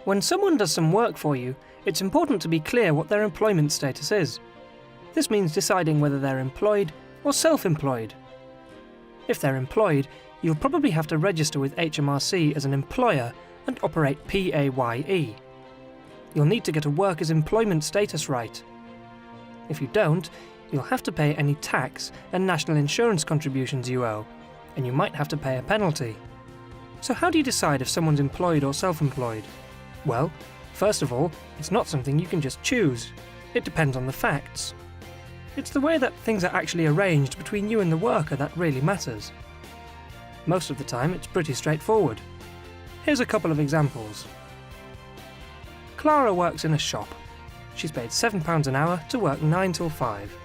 When someone does some work for you, it's important to be clear what their employment status is. This means deciding whether they're employed or self-employed. If they're employed, you'll probably have to register with HMRC as an employer and operate PAYE. You'll need to get a worker's employment status right. If you don't, you'll have to pay any tax and national insurance contributions you owe, and you might have to pay a penalty. So how do you decide if someone's employed or self-employed? Well, first of all, it's not something you can just choose. It depends on the facts. It's the way that things are actually arranged between you and the worker that really matters. Most of the time, it's pretty straightforward. Here's a couple of examples. Clara works in a shop. She's paid £7 an hour to work 9 till 5,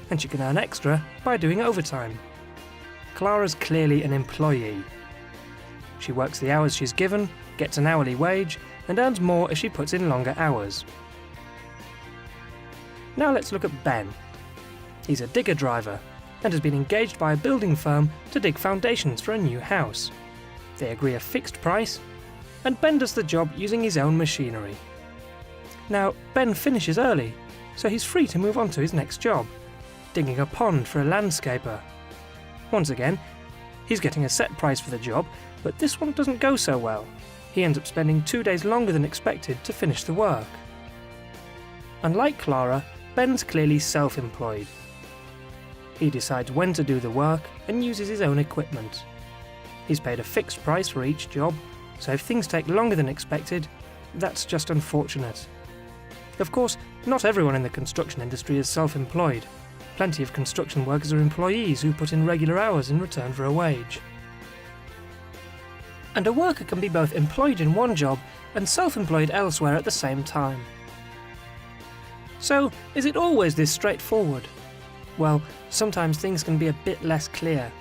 and she can earn extra by doing overtime. Clara's clearly an employee. She works the hours she's given, gets an hourly wage, and earns more if she puts in longer hours. Now let's look at Ben. He's a digger driver and has been engaged by a building firm to dig foundations for a new house. They agree a fixed price, and Ben does the job using his own machinery. Now, Ben finishes early, so he's free to move on to his next job, digging a pond for a landscaper. Once again, he's getting a set price for the job, but this one doesn't go so well. He ends up spending 2 days longer than expected to finish the work. Unlike Clara, Ben's clearly self-employed. He decides when to do the work and uses his own equipment. He's paid a fixed price for each job, so if things take longer than expected, that's just unfortunate. Of course, not everyone in the construction industry is self-employed. Plenty of construction workers are employees who put in regular hours in return for a wage. And a worker can be both employed in one job and self-employed elsewhere at the same time. So, is it always this straightforward? Well, sometimes things can be a bit less clear.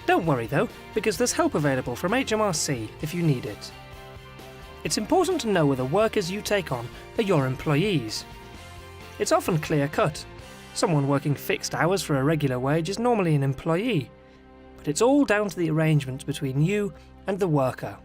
Don't worry though, because there's help available from HMRC if you need it. It's important to know whether workers you take on are your employees. It's often clear-cut. Someone working fixed hours for a regular wage is normally an employee, but it's all down to the arrangement between you and the worker.